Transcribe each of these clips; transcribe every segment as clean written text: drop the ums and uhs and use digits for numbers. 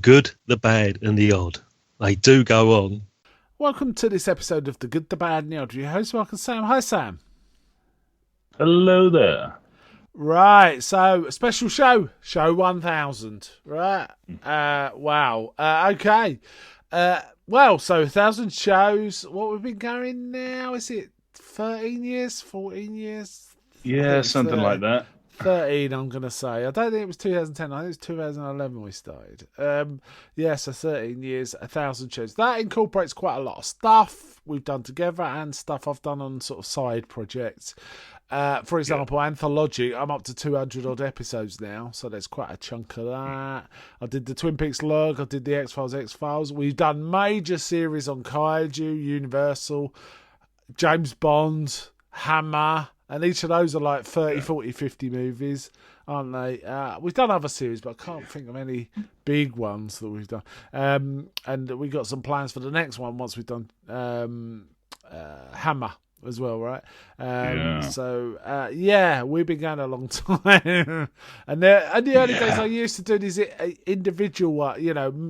good, the bad, and the odd. They do go on. Welcome to this episode of The Good, the Bad, and the Odd. Your host, Mark Sam. Hi, Sam. Hello there. Right, so a special show 1000. Right, wow. Okay. Well, so 1,000 shows. What we've been going now? Is it 13 years, 14 years? Yeah, something like that. 13, I'm going to say. I don't think it was 2010. I think it was 2011 we started. So 13 years, 1,000 shows. That incorporates quite a lot of stuff we've done together and stuff I've done on sort of side projects. For example, Anthology, I'm up to 200 odd episodes now, so there's quite a chunk of that. I did the Twin Peaks log, I did the X-Files. We've done major series on Kaiju, Universal, James Bond, Hammer, and each of those are like 30, 40, 50 movies, aren't they? We've done other series, but I can't think of any big ones that we've done. And we got some plans for the next one once we've done Hammer as well, right? So we've been going a long time. And in the early days, I used to do these individual,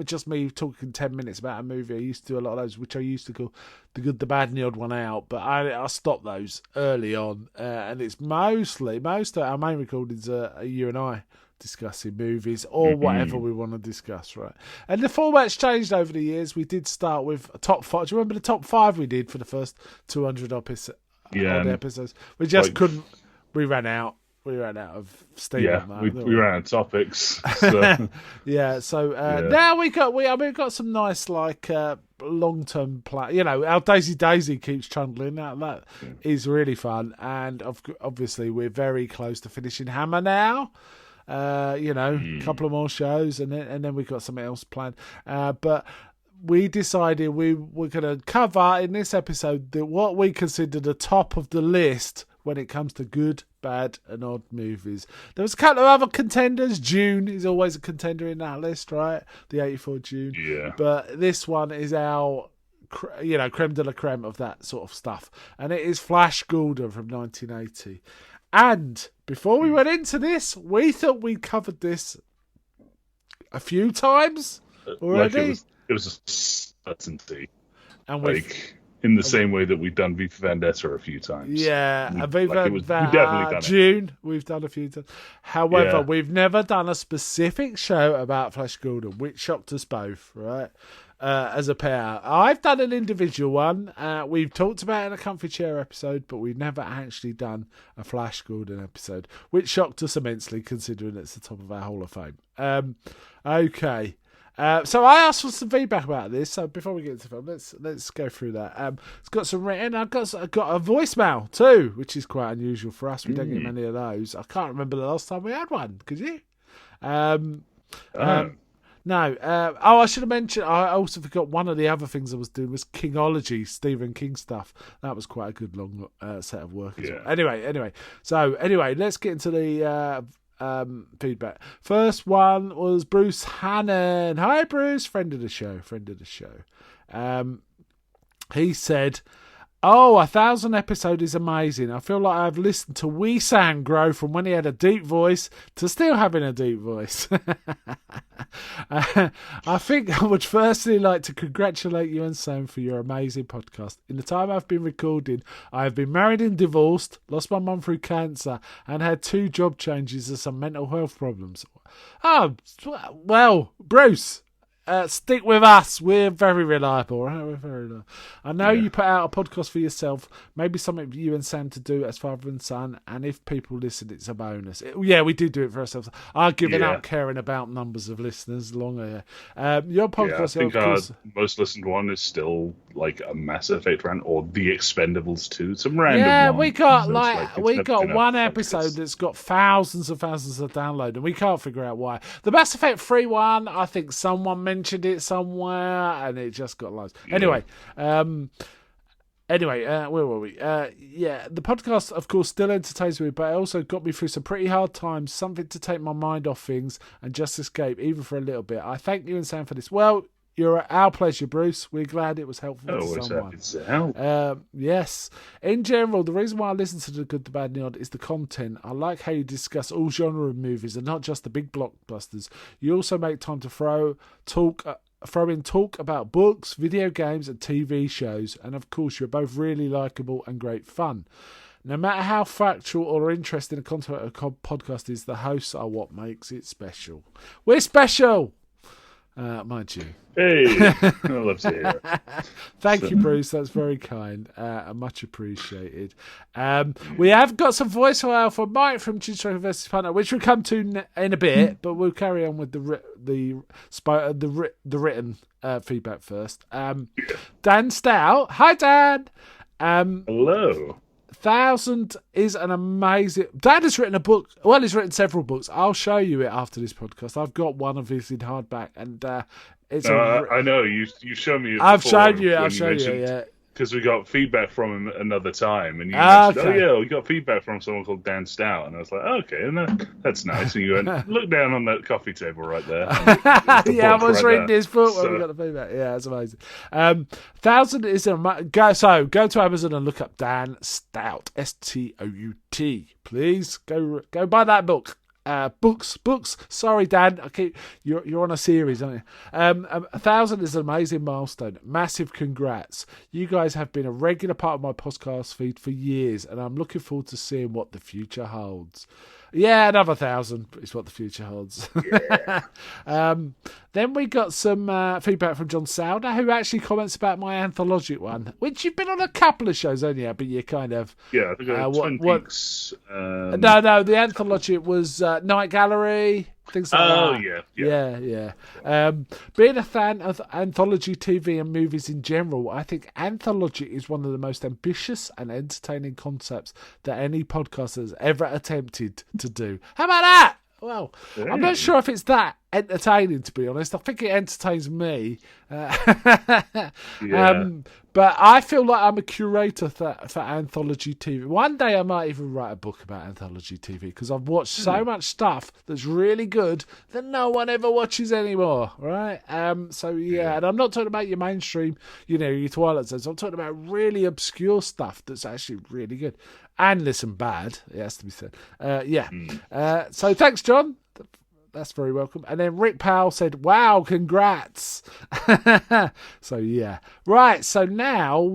just me talking 10 minutes about a movie. I used to do a lot of those, which I used to call The Good, the Bad, and the Odd One Out. But I stopped those early on, and it's most of our main recordings are you and I discussing movies or whatever we want to discuss, right? And the format's changed over the years. We did start with a top 5. Do you remember the top 5 we did for the first 200 odd episodes? We just couldn't. We ran out. We ran out of steam. Yeah, on that, we ran out of topics. So. Now we've got some nice long-term plan. Our Daisy keeps trundling out. That is really fun, and obviously we're very close to finishing Hammer now. A couple of more shows, and then we've got something else planned. But we decided we were going to cover in this episode what we consider the top of the list when it comes to good, bad, and odd movies. There was a couple of other contenders. Dune is always a contender in that list, right? The 84 Dune. Yeah. But this one is our creme de la creme of that sort of stuff. And it is Flash Gordon from 1980. And before we went into this, we thought we'd covered this a few times already. Like it was a certainty. And in the same way that we've done V for Vendetta a few times. Yeah, and we've definitely done June, we've done a few times. However, we've never done a specific show about Flash Gordon, which shocked us both, right? As a pair. I've done an individual one. We've talked about it in a Comfy Chair episode, but we've never actually done a Flash Gordon episode, which shocked us immensely considering it's the top of our Hall of Fame. Okay. So I asked for some feedback about this. So before we get into the film, let's go through that. It's got some written. I've got a voicemail too, which is quite unusual for us. We don't get many of those. I can't remember the last time we had one. Could you? No. I should have mentioned, I also forgot one of the other things I was doing was Kingology, Stephen King stuff. That was quite a good long set of work as well. Anyway. So, let's get into the feedback. First one was Bruce Hannon. Hi, Bruce. Friend of the show. He said, 1,000 episode is amazing. I feel like I've listened to Wee Sam grow from when he had a deep voice to still having a deep voice. I think I would firstly like to congratulate you and Sam for your amazing podcast. In the time I've been recording, I have been married and divorced, lost my mum through cancer, and had 2 job changes and some mental health problems. Oh, well, Bruce, stick with us. We're very reliable, right? We're very reliable. I know you put out a podcast for yourself. Maybe something for you and Sam to do as father and son. And if people listen, it's a bonus. We do it for ourselves. I've given up caring about numbers of listeners longer. Your podcast, I think our most listened one is still like a Mass Effect rant or The Expendables 2. Some random one. We got one episode that's got thousands and thousands of downloads, and we can't figure out why. The Mass Effect 3 one, I think someone mentioned it somewhere, and it just got loads. Anyway, where were we? The podcast, of course, still entertains me, but it also got me through some pretty hard times, something to take my mind off things and just escape, even for a little bit. I thank you and Sam for this. Well, You're our pleasure, Bruce. We're glad it was helpful to Always someone. happy to help. Yes. In general, the reason why I listen to The Good, the Bad, and the Odd is the content. I like how you discuss all genre of movies and not just the big blockbusters. You also make time to throw in talk about books, video games, and TV shows. And of course, you're both really likeable and great fun. No matter how factual or interesting the content of a podcast is, the hosts are what makes it special. We're special! Mind you. Hey, I love to hear it. Thank you, Bruce. That's very kind. Much appreciated. We have got some voicemail from Mike from Chinstroker vs. Punter, which we'll come to in a bit, but we'll carry on with the written feedback first. Dan Stout. Hi, Dan. Hello. 1000 is an amazing... Dad has written a book. Well, he's written several books. I'll show you it after this podcast. I've got one of his in hardback, and it's... I know you showed me. I've shown you. Yeah. Because we got feedback from him another time, and you mentioned, okay. we got feedback from someone called Dan Stout, and I was like, okay, and that's nice. And you went, look down on that coffee table right there. Yeah, I was reading his book when we got the feedback. Yeah, that's amazing. 1000 is go to Amazon and look up Dan Stout, Stout. Please go buy that book. Books. Sorry, Dan. You're on a series, aren't you? 1000 is an amazing milestone. Massive congrats. You guys have been a regular part of my podcast feed for years, and I'm looking forward to seeing what the future holds. Yeah, another 1000 is what the future holds. Yeah. Then we got some feedback from John Sauder, who actually comments about my anthology one, which you've been on a couple of shows, haven't you? But you kind of... Yeah, I think Twin Peaks. No, the anthology was Night Gallery, things like that. Oh, yeah. Being a fan of anthology TV and movies in general, I think anthology is one of the most ambitious and entertaining concepts that any podcaster has ever attempted to do. How about that? Well, I'm not sure if it's that entertaining, to be honest. I think it entertains me. But I feel like I'm a curator for anthology TV. One day I might even write a book about anthology TV, because I've watched so much stuff that's really good that no one ever watches anymore, right? And I'm not talking about your mainstream, your Twilight Zones. I'm talking about really obscure stuff that's actually really good. And listen, bad, it has to be said. So thanks, John. That's very welcome. And then Rick Powell said, wow, congrats. So, yeah. Right, so now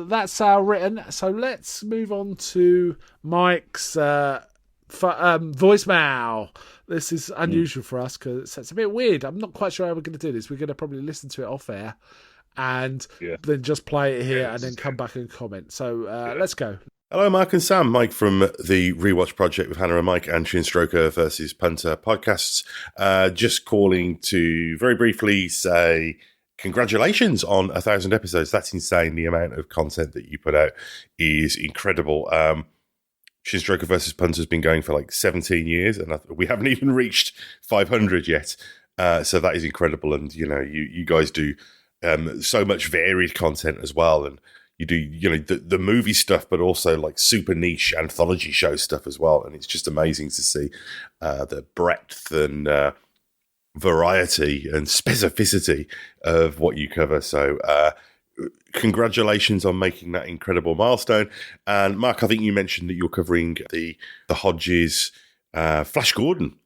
that's our written. So let's move on to Mike's voicemail. This is unusual for us because it's a bit weird. I'm not quite sure how we're going to do this. We're going to probably listen to it off air and then just play it here and then come back and comment. So let's go. Hello, Mark and Sam. Mike from the Rewatch Project with Hannah and Mike and Chinstroker versus Punter podcasts. Just calling to very briefly say congratulations on 1,000 episodes. That's insane. The amount of content that you put out is incredible. Chinstroker versus Punter has been going for like 17 years, and we haven't even reached 500 yet. So that is incredible. And, you guys do so much varied content as well. And you do, the movie stuff, but also like super niche anthology show stuff as well. And it's just amazing to see the breadth and variety and specificity of what you cover. So congratulations on making that incredible milestone. And Mark, I think you mentioned that you're covering the Hodges Flash Gordon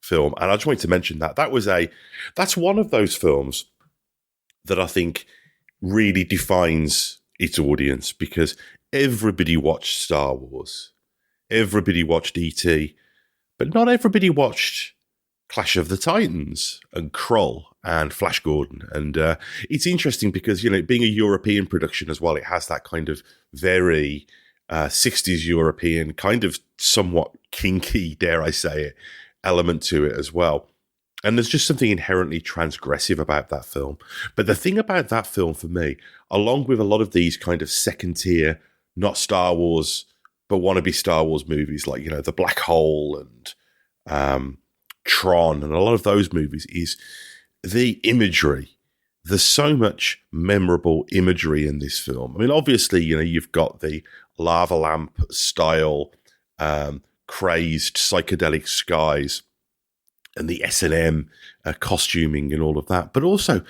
film. And I just wanted to mention that's one of those films that I think really defines its audience, because everybody watched Star Wars, everybody watched E.T., but not everybody watched Clash of the Titans and Krull and Flash Gordon. And it's interesting because, being a European production as well, it has that kind of very 60s European, kind of somewhat kinky, dare I say it, element to it as well. And there's just something inherently transgressive about that film. But the thing about that film for me, along with a lot of these kind of second tier, not Star Wars, but wannabe Star Wars movies like, The Black Hole and Tron and a lot of those movies, is the imagery. There's so much memorable imagery in this film. I mean, obviously, you've got the lava lamp style, crazed psychedelic skies and the S&M costuming and all of that. But also,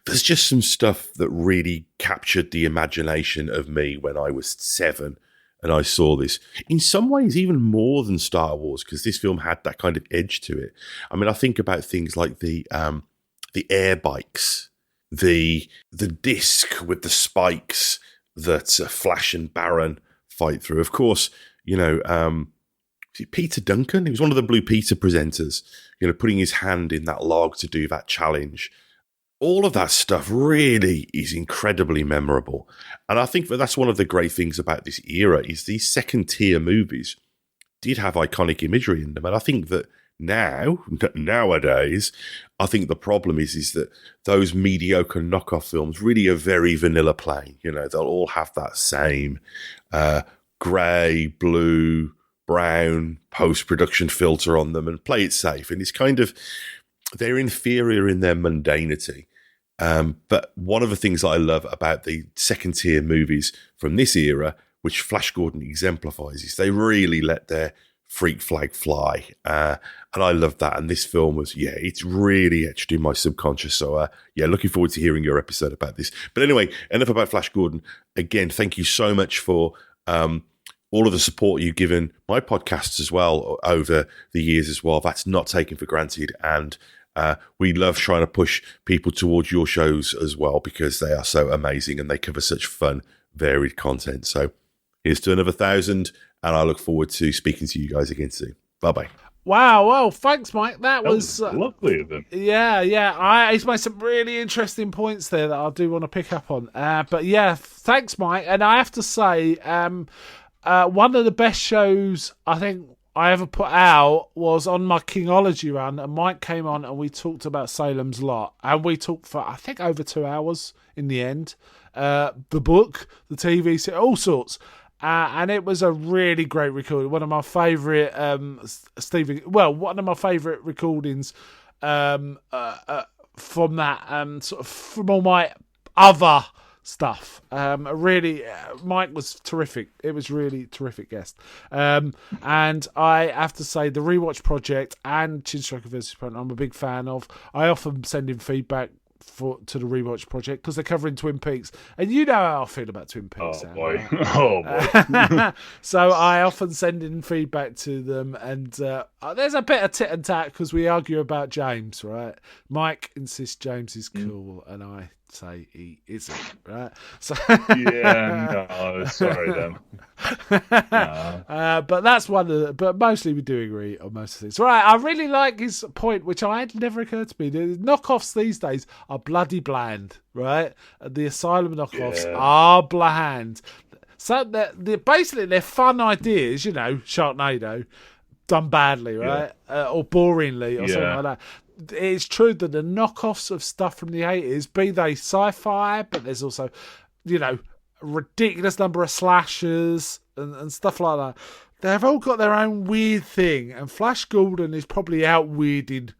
there's just some stuff that really captured the imagination of me when I was 7 and I saw this. In some ways, even more than Star Wars, because this film had that kind of edge to it. I mean, I think about things like the air bikes, the disc with the spikes that Flash and Baron fight through. Of course, Peter Duncan, he was one of the Blue Peter presenters, putting his hand in that log to do that challenge. All of that stuff really is incredibly memorable. And I think that's one of the great things about this era is these second tier movies did have iconic imagery in them. And I think that nowadays, I think the problem is that those mediocre knockoff films really are very vanilla plain. They'll all have that same grey, blue, brown post-production filter on them and play it safe. And it's kind of, they're inferior in their mundanity. But one of the things that I love about the second tier movies from this era, which Flash Gordon exemplifies, is they really let their freak flag fly. And I love that. And this film was, it's really etched in my subconscious. So, looking forward to hearing your episode about this. But anyway, enough about Flash Gordon. Again, thank you so much for all of the support you've given my podcasts as well over the years as well. That's not taken for granted. And we love trying to push people towards your shows as well because they are so amazing and they cover such fun, varied content. So here's to another 1,000, and I look forward to speaking to you guys again soon. Bye-bye. Wow, well, thanks, Mike. That was lovely of him. Yeah. He's made some really interesting points there that I do want to pick up on. But yeah, thanks, Mike. And I have to say, one of the best shows I think I ever put out was on my Kingology run, and Mike came on and we talked about Salem's Lot, and we talked for I think over 2 hours in the end. The book, the TV series, all sorts, and it was a really great recording. One of my favourite one of my favourite recordings from that sort of from all my other stuff. Really, Mike was terrific. It was really terrific guest. And I have to say, the Rewatch Project and Chinstrike vs. Predator, I'm a big fan of. I often send in feedback to the Rewatch Project because they're covering Twin Peaks, and you know how I feel about Twin Peaks. Oh boy. So I often send in feedback to them, and there's a bit of tit and tat because we argue about James, right? Mike insists James is cool, and I say he isn't, right? So sorry then. But that's one of the, but mostly we do agree on most of things. Right, I really like his point, which I had never occurred to me. The knockoffs these days are bloody bland, right? The Asylum knockoffs are bland. So they're basically they're fun ideas, Sharknado done badly, right? Or boringly or something like that. It's true that the knockoffs of stuff from the 80s, be they sci-fi, but there's also, a ridiculous number of slashers and stuff like that. They've all got their own weird thing, and Flash Gordon is probably out-weirding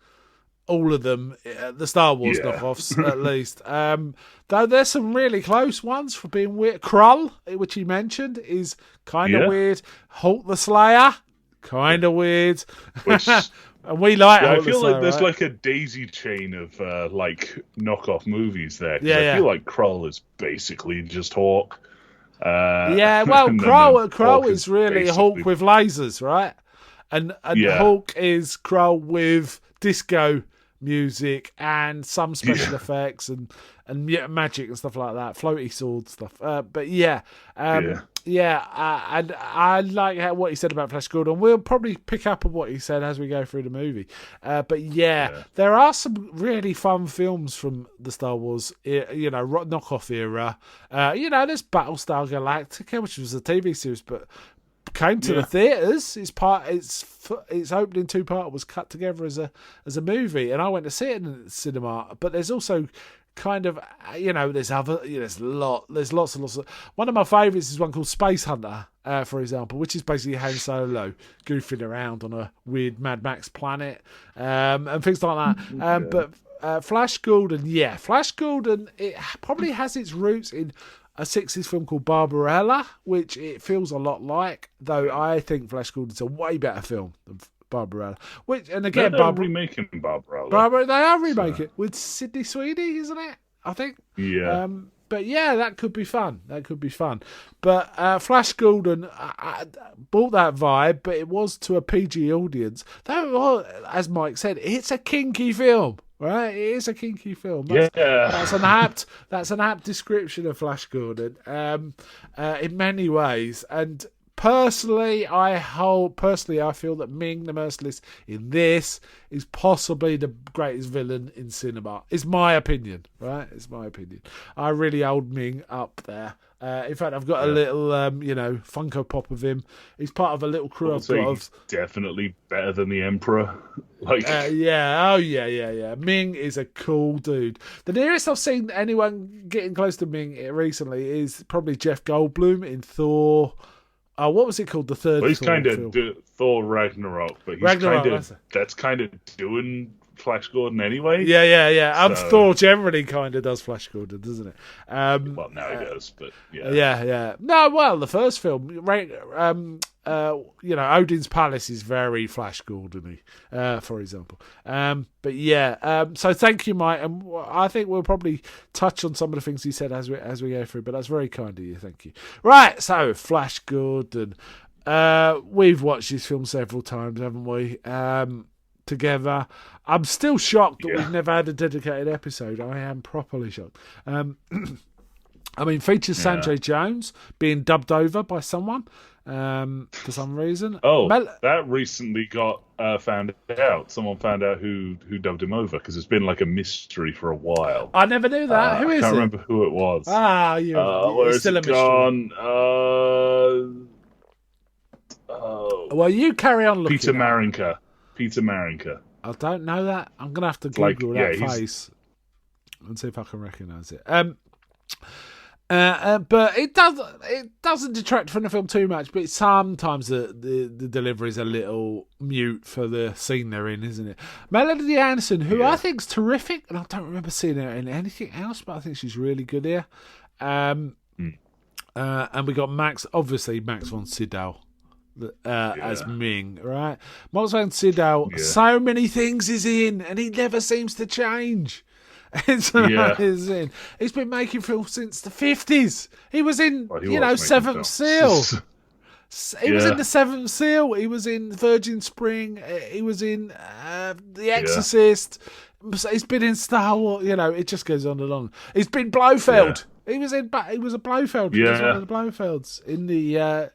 all of them, the Star Wars knockoffs, at least. Though there's some really close ones for being weird. Krull, which he mentioned, is kind of weird. Hulk the Slayer, kind of weird. Which... And we like I feel like there's like a daisy chain of knockoff movies there. I feel like Krull is basically just Hawk. Krull is really Hawk with lasers, right? And Hawk is Krull with disco music and some special effects and magic and stuff like that, floaty sword stuff. And I like what he said about Flash Gordon. We'll probably pick up on what he said as we go through the movie. There are some really fun films from the Star Wars, knockoff era. There's Battlestar Galactica, which was a TV series, but came to the theaters. Its opening 2-part was cut together as a movie, and I went to see it in the cinema. But there's also kind of, there's lots and lots of. One of my favourites is one called Space Hunter, for example, which is basically Han Solo goofing around on a weird Mad Max planet, and things like that. But Flash Gordon, it probably has its roots in a 60s film called Barbarella, which it feels a lot like, though I think Flash Gordon's a way better film than Barbarella. Which, and again, they're remaking Barbarella. They are remaking it with Sydney Sweeney, isn't it? I think. Yeah. But yeah, that could be fun. But Flash Gordon brought that vibe, but it was to a PG audience. Though, as Mike said, it's a kinky film, right? It is a kinky film. That's an apt description of Flash Gordon in many ways. And Personally, I feel that Ming the Merciless in this is possibly the greatest villain in cinema. It's my opinion, right? It's my opinion. I really hold Ming up there. In fact, I've got a little, Funko Pop of him. He's part of a little crew I've got of. Definitely better than the Emperor. Ming is a cool dude. The nearest I've seen anyone getting close to Ming recently is probably Jeff Goldblum in Thor. What was it called? The third. Well, he's kind of Thor Ragnarok, but that's kind of doing Flash Gordon anyway. Yeah. And Thor generally kind of does Flash Gordon, doesn't it? Well, now he does, but yeah. Yeah. No, well, the first film, Odin's Palace is very Flash Gordon-y, for example. But yeah, so thank you, Mike, and I think we'll probably touch on some of the things he said as we go through, but that's very kind of you, thank you. Right, so Flash Gordon. We've watched this film several times, haven't we? Together. I'm still shocked that we've never had a dedicated episode. I am properly shocked. Features Sanjay Jones being dubbed over by someone for some reason. That recently got found out. Someone found out who dubbed him over, because it's been like a mystery for a while. I never knew that. Who is it? I can't remember who it was. Where's still a mystery. Gone? Well, you carry on looking. Peter Marinka. I don't know that. I'm going to have to Google that face and see if I can recognise it. But it doesn't detract from the film too much, but sometimes the delivery is a little mute for the scene they're in, isn't it? Melody Anderson, who I think is terrific, and I don't remember seeing her in anything else, but I think she's really good here. And we got Max von Sydow. As Ming, right? Max von Sydow, so many things he's in, and he never seems to change. He's been making films since the 50s. He was in, Seventh Seal. He was in The Seventh Seal. He was in Virgin Spring. He was in The Exorcist. He's been in Star Wars. It just goes on and on. He's been Blofeld. He was a Blofeld. He was one of the Blofelds in the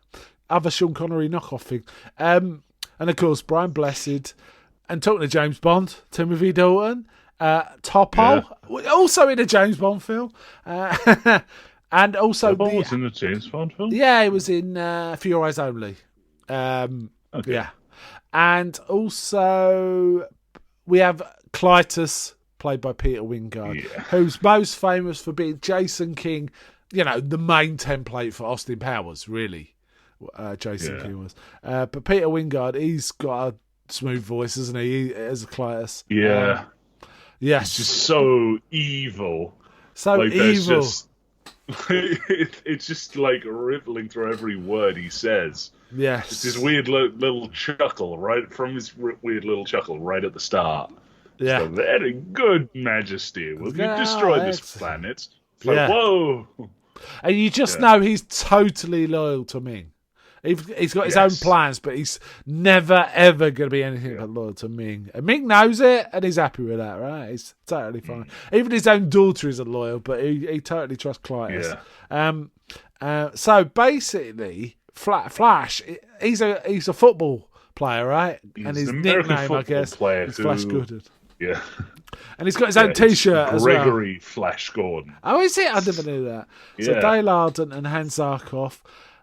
other Sean Connery knockoff thing. And of course, Brian Blessed. And talking to James Bond, Timothy Dalton, Topo, also in a James Bond film. And also... Topo was in the James Bond film? Yeah, he was in For Your Eyes Only. Okay. Yeah. And also, we have Clytus, played by Peter Wingard, who's most famous for being Jason King, the main template for Austin Powers, really. Jason King was. But Peter Wingard, he's got a smooth voice, isn't he? As a Clytus. Yeah. Yes. It's just so evil. Evil. It's just like rippling through every word he says. Yes. It's this weird little chuckle, right? From his weird little chuckle right at the start. Yeah. So very good, Majesty. Will you destroy this planet? It's like, whoa. And you just know he's totally loyal to Ming. He's got his own plans, but he's never, ever going to be anything but loyal to Ming. And Ming knows it, and he's happy with that, right? He's totally fine. Even his own daughter isn't loyal, but he totally trusts Clytus. Yeah. So basically, Flash, he's a football player, right? And his nickname, I guess, is Flash Gordon. Yeah. And he's got his own T-shirt as well. Gregory Flash Gordon. Oh, is it? I never knew that. So Dale Arden and Hans Zarkov,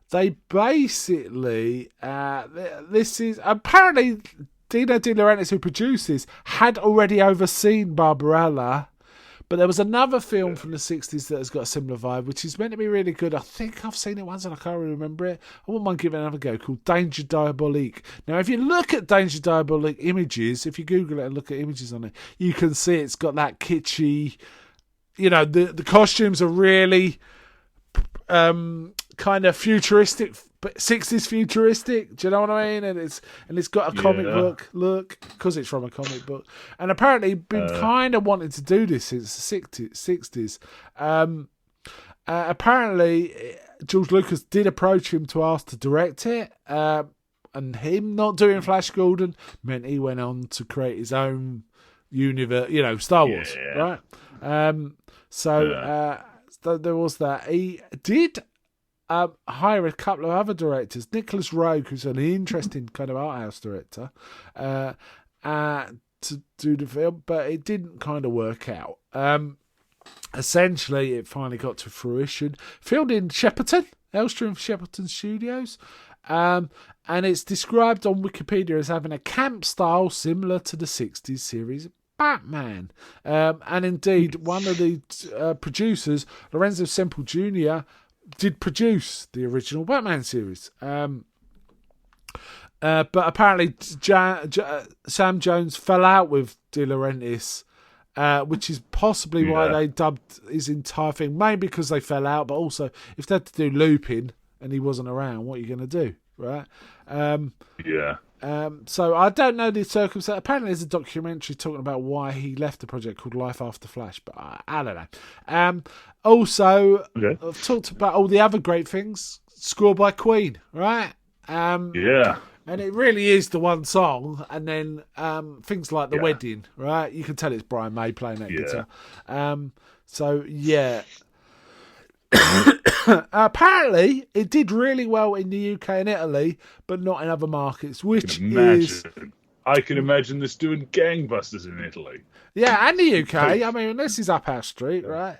they basically, this is, apparently Dino De Laurentiis, who produces, had already overseen Barbarella, but there was another film from the 60s that has got a similar vibe, which is meant to be really good. I think I've seen it once and I can't really remember it. I wouldn't mind giving it another go, called Danger Diabolique. Now, if you look at Danger Diabolique images, if you Google it and look at images on it, you can see it's got that kitschy, the costumes are really kind of futuristic, 60s futuristic. Do you know what I mean? And it's got a comic book look because it's from a comic book. And apparently been kind of wanting to do this since the 60s. Apparently, George Lucas did approach him to ask to direct it. And him not doing Flash Gordon meant he went on to create his own universe, Star Wars, right? So there was that. He did hire a couple of other directors, Nicholas Roeg, who's an interesting kind of art house director, to do the film, but it didn't kind of work out. Essentially, it finally got to fruition. Filmed in Shepperton, Elstree Shepperton Studios. And it's described on Wikipedia as having a camp style similar to the 60s series Batman. And indeed, one of the producers, Lorenzo Semple Jr., did produce the original Batman series. But apparently, Sam Jones fell out with De Laurentiis, which is possibly why they dubbed his entire thing. Maybe because they fell out, but also if they had to do looping and he wasn't around, what are you going to do, right? So I don't know the circumstances. Apparently there's a documentary talking about why he left the project called Life After Flash, but I don't know. Also, I've talked about all the other great things. Score by Queen, right? And it really is the one song, and then things like The Wedding, right? You can tell it's Brian May playing that guitar. Apparently, it did really well in the UK and Italy, but not in other markets, which I can imagine this doing gangbusters in Italy. Yeah, and the UK. I mean, this is up our street, right?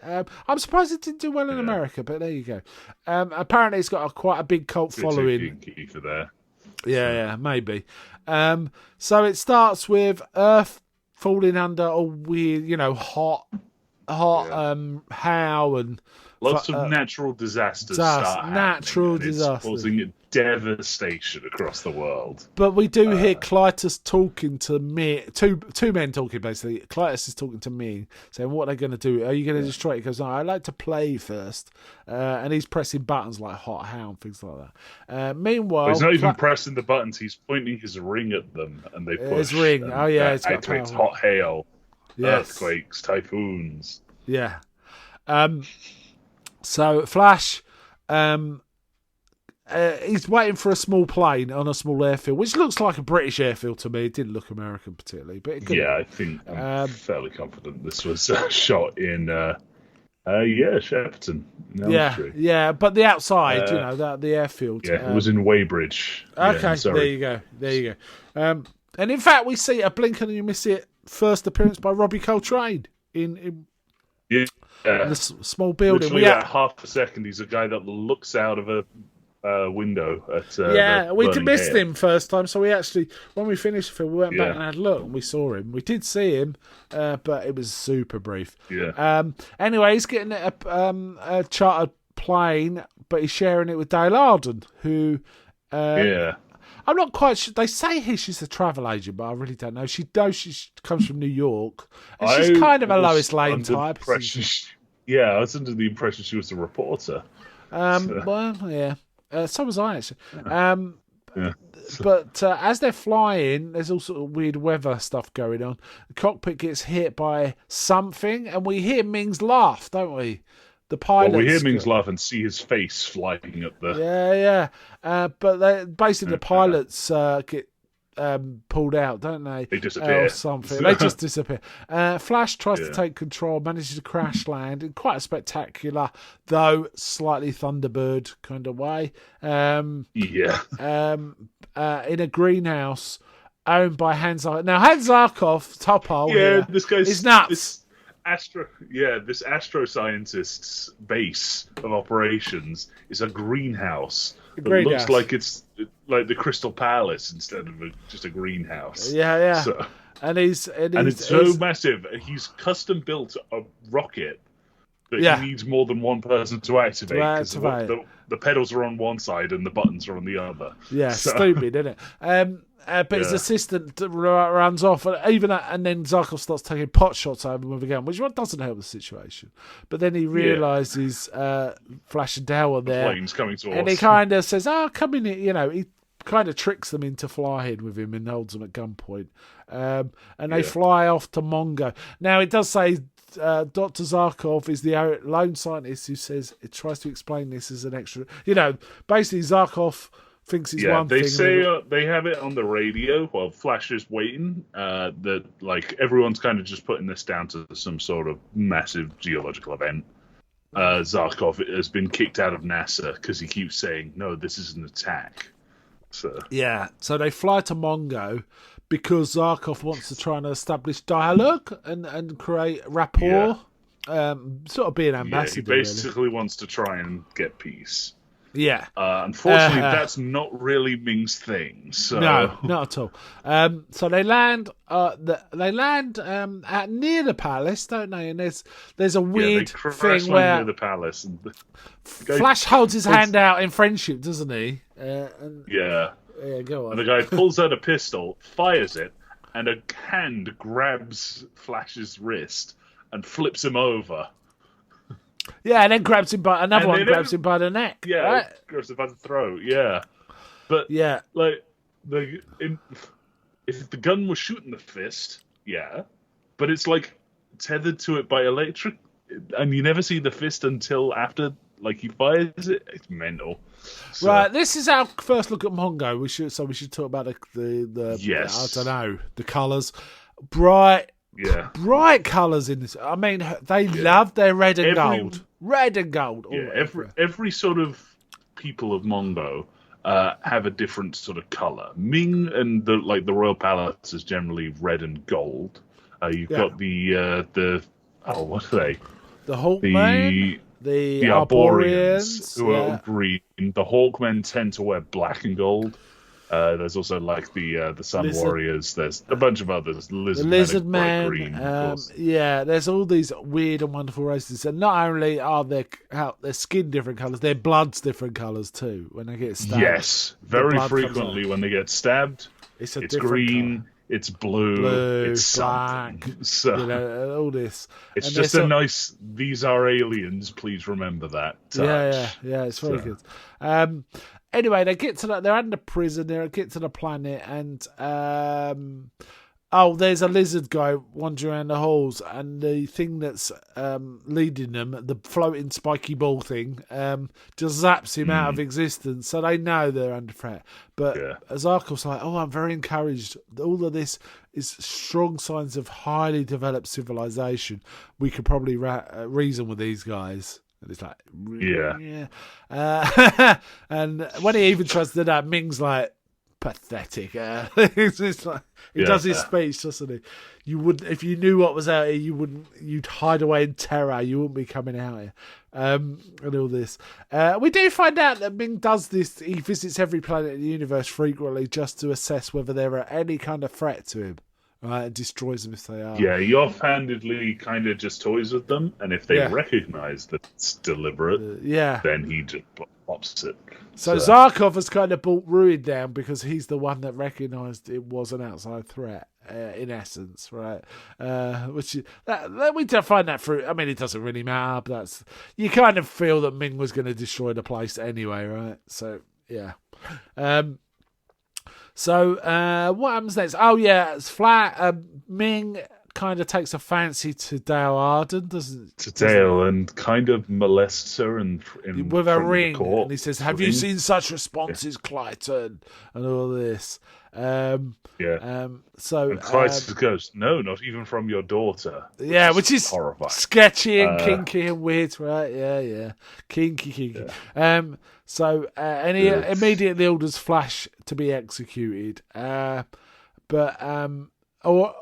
I'm surprised it didn't do well in America, but there you go. Apparently, it's got quite a big cult following. For there. Yeah, maybe. So it starts with Earth falling under a weird, hot howl and lots of natural disasters causing devastation across the world. But we do hear Clytus talking to me, two men talking basically. Clytus is talking to me, saying, "What are they going to do? Are you going to destroy it?" He goes, "No, I like to play first," and he's pressing buttons like hot howl and things like that. Meanwhile, he's not even pressing the buttons; he's pointing his ring at them, and they push. His ring, it's got activates hot hail, earthquakes, typhoons. Yeah. So Flash, he's waiting for a small plane on a small airfield, which looks like a British airfield to me. It didn't look American particularly, but it could. I think I'm fairly confident this was shot in Shepperton. But the outside, the airfield. Yeah, it was in Weybridge. Okay, there you go. And in fact, we see a blink and you miss it first appearance by Robbie Coltrane in this small building. Literally half a second, he's a guy that looks out of a window at we missed him first time, so we actually, when we finished the film, we went back and had a look and we saw him. We did see him, but it was super brief. Anyway, he's getting a chartered plane, but he's sharing it with Dale Arden, who I'm not quite sure. They say she's a travel agent, but I really don't know. She comes from New York, and she's kind of a Lois Lane type. I was under the impression she was a reporter. So was I actually. But as they're flying, there's all sort of weird weather stuff going on. The cockpit gets hit by something, and we hear Ming's laugh, don't we? The pilot. We hear Ming's laugh and see his face flying at the. But the pilots get pulled out, don't they? They disappear. Or something. They just disappear. Flash tries to take control, manages to crash land in quite a spectacular, though slightly Thunderbird kind of way. In a greenhouse owned by Hans Zarkov. Now, Hans Zarkov, Topol, this guy's is nuts. This astroscientist's base of operations is a greenhouse. It looks like it's like the Crystal Palace instead of just a greenhouse. So, and it's so massive. He's custom built a rocket He needs more than one person to activate, because the pedals are on one side and the buttons are on the other. Yeah, stupid, isn't it? But his assistant runs off, and then Zarkov starts taking pot shots at him with a gun, which doesn't help the situation. But then he realises Flash and Dow are there. The plane's coming towards. And he kind of says, come in here, he kind of tricks them into flying with him and holds them at gunpoint. And they fly off to Mongo. Now, it does say Dr. Zarkov is the lone scientist who says it tries to explain this as an extra. Basically, Zarkov thinks it's one thing. They say they have it on the radio while Flash is waiting. That everyone's kind of just putting this down to some sort of massive geological event. Zarkov has been kicked out of NASA because he keeps saying, "No, this is an attack." So they fly to Mongo because Zarkov wants to try and establish dialogue and create rapport. Sort of be an ambassador. He basically wants to try and get peace. Yeah. Unfortunately, that's not really Ming's thing. So. No, not at all. So they land. They land near the palace, don't they? And there's a weird thing where near the palace. And Flash holds his hand out in friendship, doesn't he? Yeah, go on. And the guy pulls out a pistol, fires it, and a hand grabs Flash's wrist and flips him over. Yeah, and then grabs him by grabs him by the neck. Yeah, right? grabs him by the throat. Yeah, but if the gun was shooting the fist, but it's tethered to it by electric, and you never see the fist until after he fires it. It's mental. So. Right, this is our first look at Mongo. We should talk about the I don't know, the colours, bright colours in this. I mean, they love their red and gold. Red and gold. Every sort of people of Mongo have a different sort of colour. Ming and the Royal Palace is generally red and gold. You've got the what are they? The Hawkmen, the Arborians, who are green. The Hawkmen tend to wear black and gold. There's also the Sun Warriors. There's a bunch of others. Lizard Men. Green, there's all these weird and wonderful races, and not only are their skin different colours, their blood's different colours too. When they get stabbed, yes, very frequently when they get stabbed, it's green. Colour. It's blue, it's black, so all this. It's just a nice. These are aliens. Please remember that. Yeah. It's very good. Anyway, they get to they're under prison. They get to the planet, and there's a lizard guy wandering around the halls, and the thing that's leading them, the floating spiky ball thing, just zaps him out of existence. So they know they're under threat. But Zarkov's like, I'm very encouraged. All of this is strong signs of highly developed civilization. We could probably reason with these guys. And it's like, and when he even tries to do that, Ming's like, pathetic. It's like, he does his speech, doesn't he? You wouldn't, if you knew what was out here, you'd hide away in terror. You wouldn't be coming out here. And all this. We do find out that Ming does this. He visits every planet in the universe frequently just to assess whether there are any kind of threat to him. Right, and destroys them if they are. Yeah, he offhandedly kind of just toys with them, and if they recognise that it's deliberate, then he just pops it. So Zarkov has kind of brought Ruin down because he's the one that recognised it was an outside threat, in essence, right? Which that we don't find that through. I mean, it doesn't really matter. But you kind of feel that Ming was going to destroy the place anyway, right? So yeah. So what happens next? It's flat. Ming kind of takes a fancy to Dale Arden, doesn't it? To Dale, and kind of molests her with a ring. And he says, "Have you seen such responses, Clyton?" And all this. So and Clyton goes, "No, not even from your daughter." Which is horrifying, sketchy and kinky and weird, right? Yeah, kinky. Yeah. And he immediately orders Flash to be executed. But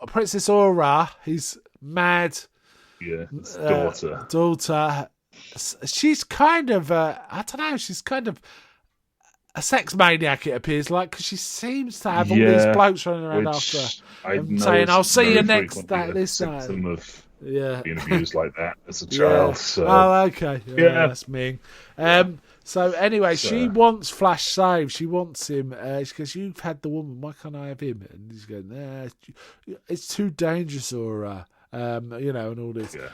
Princess Aura, his mad daughter, she's kind of, she's kind of a sex maniac, it appears like, because she seems to have all these blokes running around after her and saying, "I'll see you next this night." Of being abused like that as a child. So. Oh, okay. Yeah, that's Ming. So anyway, she wants Flash saved. She wants him. She goes, "You've had the woman. Why can't I have him?" And he's going, "It's too dangerous, Aura." And all this. Yeah.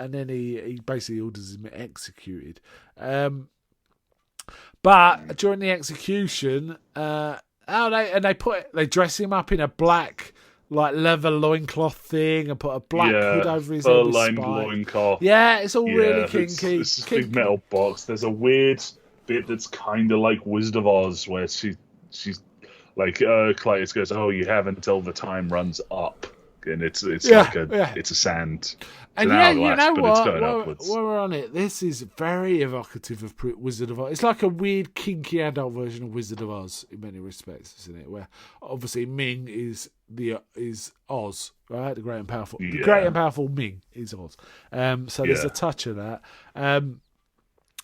And then he basically orders him executed. But during the execution, they dress him up in a black leather loincloth thing and put a black hood over his head with spike. Loincloth. Yeah, it's all really kinky. It's this big metal box. There's a weird bit that's kind of like Wizard of Oz, where she's like, Cletus goes, "Oh, you have until the time runs up," and it's it's a sand. And you know what? While we're on it, this is very evocative of Wizard of Oz. It's like a weird, kinky adult version of Wizard of Oz in many respects, isn't it? Where obviously Ming is Oz, right? The great and powerful. Yeah. The great and powerful Ming is Oz. So there's a touch of that. And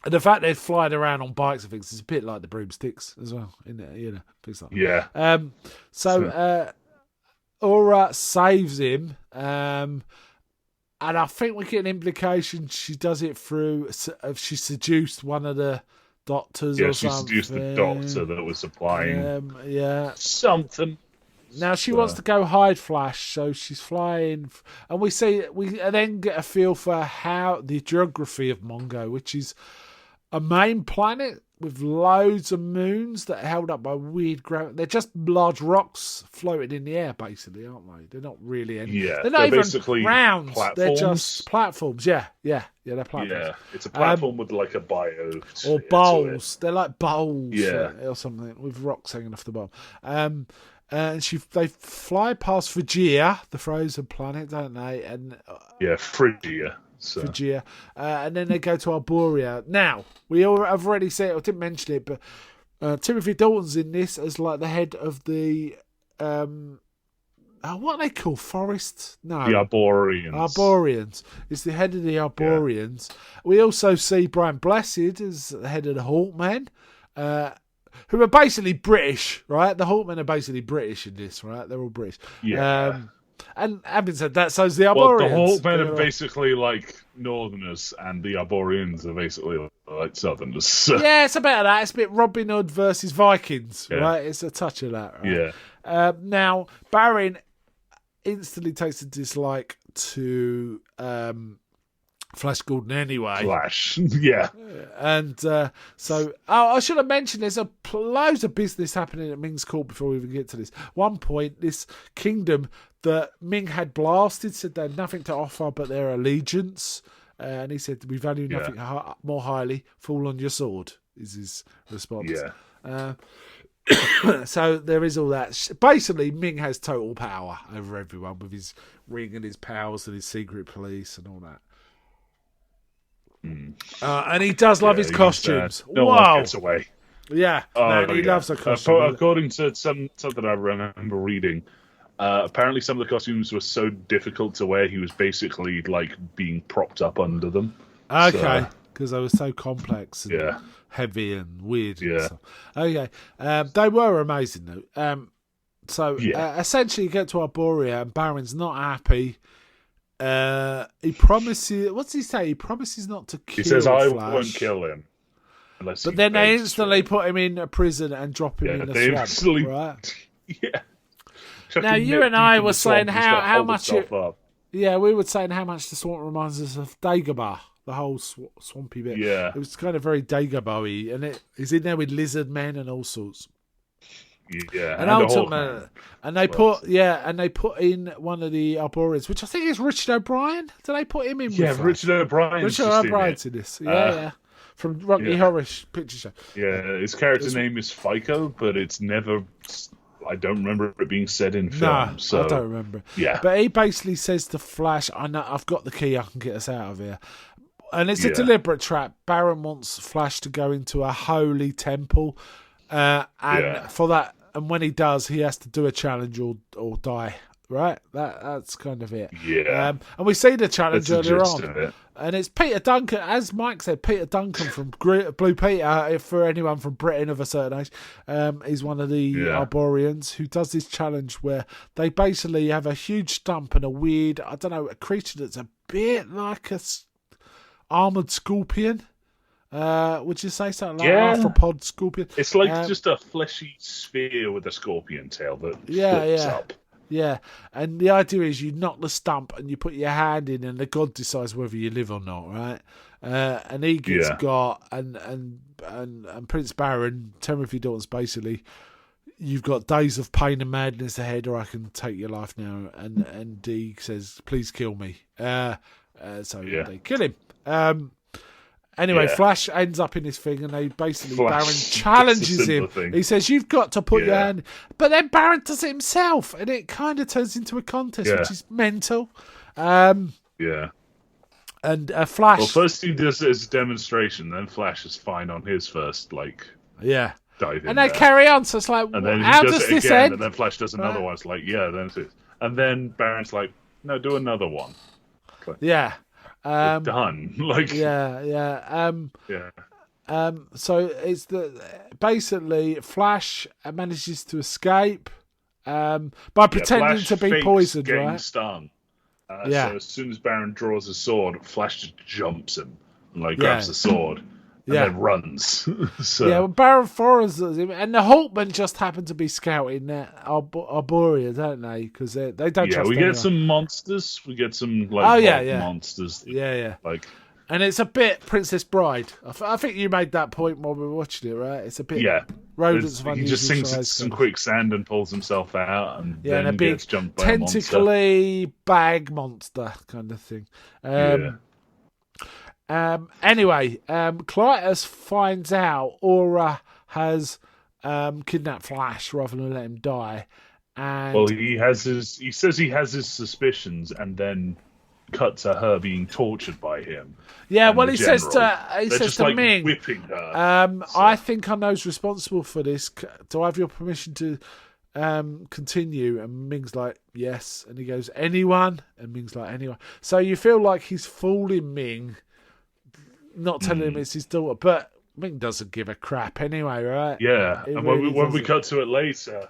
the fact they're flying around on bikes and things is a bit like the broomsticks as well, isn't it? Things like that. So Aura saves him. And I think we get an implication she does it through. She seduced one of the doctors or something. Yeah, she seduced the doctor that was supplying something. Now she wants to go hide Flash, so she's flying. And we then get a feel for how the geography of Mongo, which is a main planet with loads of moons that are held up by weird gravity. They're just large rocks floating in the air, basically, aren't they? They're not really any. Yeah, they're not even basically rounds. Platforms. They're just platforms. Yeah, they're platforms. Yeah, it's a platform with like a bio or bowls. They're like bowls, or something with rocks hanging off the bottom. And they fly past Phrygia, the frozen planet, don't they? And Phrygia. Phrygia. And then they go to Arborea. Now, I've already said it, I didn't mention it, but Timothy Dalton's in this as like the head of the what are they called? Forests? No. The Arborians. Arborians. It's the head of the Arborians. Yeah. We also see Brian Blessed as the head of the Hawkmen, who are basically British, right? The Hawkmen are basically British in this, right? They're all British. Yeah. And having said that, so's the Arborians. Well, the Hawkmen are basically like Northerners, and the Arborians are basically like Southerners. Yeah, it's about that. It's a bit Robin Hood versus Vikings, right? It's a touch of that, right? Yeah. Now, Baron instantly takes a dislike to Flash Gordon anyway. Flash, yeah. And so, I should have mentioned there's loads of business happening at Ming's court before we even get to this. One point, this kingdom that Ming had blasted said they had nothing to offer but their allegiance. And he said, "We value nothing more highly. Fall on your sword," is his response. Yeah. So there is all that. Basically, Ming has total power over everyone with his ring and his powers and his secret police and all that. And he does love his costumes. No one gets away. Yeah, he loves the costumes. According to something I remember reading, apparently some of the costumes were so difficult to wear, he was basically like being propped up under them. Okay, because they were so complex and heavy and weird. And stuff. Okay, they were amazing though. Essentially, you get to Arborea and Baron's not happy. He promises. What's he say? He promises not to kill. He says, "I Flash. won't kill him." But then they instantly put him in a prison and drop him in a swamp. Right? Yeah. Now you and I were saying how much we were saying how much the swamp reminds us of Dagobah, the whole swampy bit. Yeah, it was kind of very Dagobah-y, and it is in there with lizard men and all sorts. Yeah, and ultimately, they put in one of the Arborians, which I think is Richard O'Brien. Did they put him in? Yeah, Richard O'Brien. Richard O'Brien's in this. From Rocky Horror Picture Show. Yeah, his character name is FICO, but it's never. I don't remember it being said in film. I don't remember. Yeah, but he basically says to Flash, "I know I've got the key. I can get us out of here." And it's a deliberate trap. Baron wants Flash to go into a holy temple, and for that. And when he does, he has to do a challenge or die right? That's kind of it. Yeah. And we see the challenge That's the earlier gist on. of it. And it's Peter Duncan, as Mike said, Peter Duncan from Blue Peter, for anyone from Britain of a certain age, is one of the Arboreans who does this challenge where they basically have a huge stump and a weird, I don't know, a creature that's a bit like a armoured scorpion. Would you say something like arthropod scorpion? It's like just a fleshy sphere with a scorpion tail that flips up. Yeah, and the idea is you knock the stump and you put your hand in, and the god decides whether you live or not, right? And Egan's got and Prince Baron, Timothy Dalton's basically, you've got days of pain and madness ahead, or I can take your life now. And he says, "Please kill me." So they kill him. Anyway, Flash ends up in this thing, and they basically Baron challenges him. Thing. He says, "You've got to put your hand," but then Baron does it himself, and it kind of turns into a contest, which is mental. And Flash. Well, first he does it as a demonstration, then Flash is fine on his first dive in. And they carry on, so it's like, and then how he does it this again, end? And then Flash does another one. It's like, then it's it. And then Baron's like, no, do another one. Yeah. Done. So it's basically Flash manages to escape by pretending to be poisoned, getting right? Stung. So as soon as Baron draws a sword, Flash just jumps him and grabs the sword and then runs. Well, Baron follows him, and the Hawkmen just happen to be scouting that Arborea, don't they? Because they don't. Yeah, trust we anyone. get some monsters. We get some monsters. And it's a bit Princess Bride. I think you made that point while we were watching it, right? It's a bit rodents of unusual he just sinks into size, some quicksand and pulls himself out, and then and a big gets jumped by a monster. tentacly bag monster kind of thing. Anyway, Clytus finds out Aura has kidnapped Flash rather than let him die. And he says he has his suspicions, and then cut to her being tortured by him. Yeah, well, he says to Ming, whipping her. I think I know who's responsible for this. Do I have your permission to continue? And Ming's like, yes. And he goes, anyone? And Ming's like, anyone. So you feel like he's fooling Ming, not telling him it's his daughter, but Ming doesn't give a crap anyway, right? Yeah, and when we cut to it later,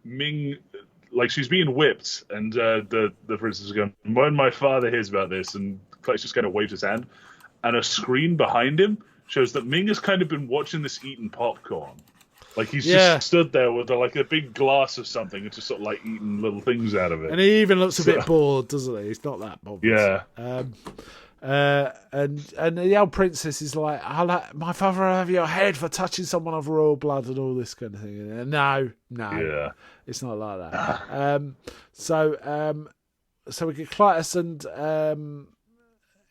Ming, she's being whipped, and the princess is going, when my father hears about this, and Clay's just kind of waves his hand, and a screen behind him shows that Ming has kind of been watching this eating popcorn. He's just stood there with a big glass of something and just sort of eating little things out of it. And he even looks a bit bored, doesn't he? He's not that bothered. Yeah. And the old princess is like, my father will have your head for touching someone of royal blood and all this kind of thing. And no, it's not like that. So we get Clytus and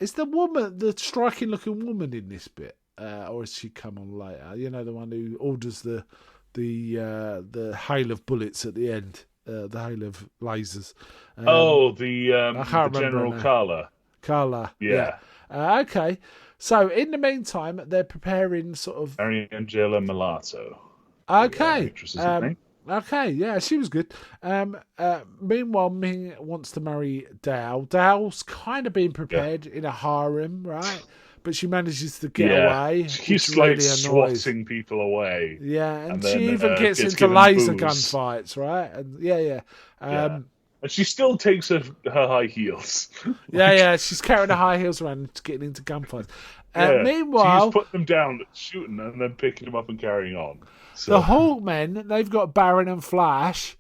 is the striking looking woman in this bit, or has she come on later? You know, the one who orders the hail of bullets at the end, the hail of lasers. The General Carla. Yeah. Okay. So in the meantime, they're preparing sort of Angela Mulatto. Okay. Name. Okay. Yeah, she was good. Meanwhile, Ming wants to marry Dao. Dao's kind of being prepared in a harem, right? But she manages to get away. She's really swatting people away. Yeah, and then, she even gets into laser gunfights, right? And and she still takes her high heels. She's carrying her high heels around and getting into gunfights. Meanwhile, she's putting them down, shooting, and then picking them up and carrying on. So. The Hawkmen, they've got Baron and Flash,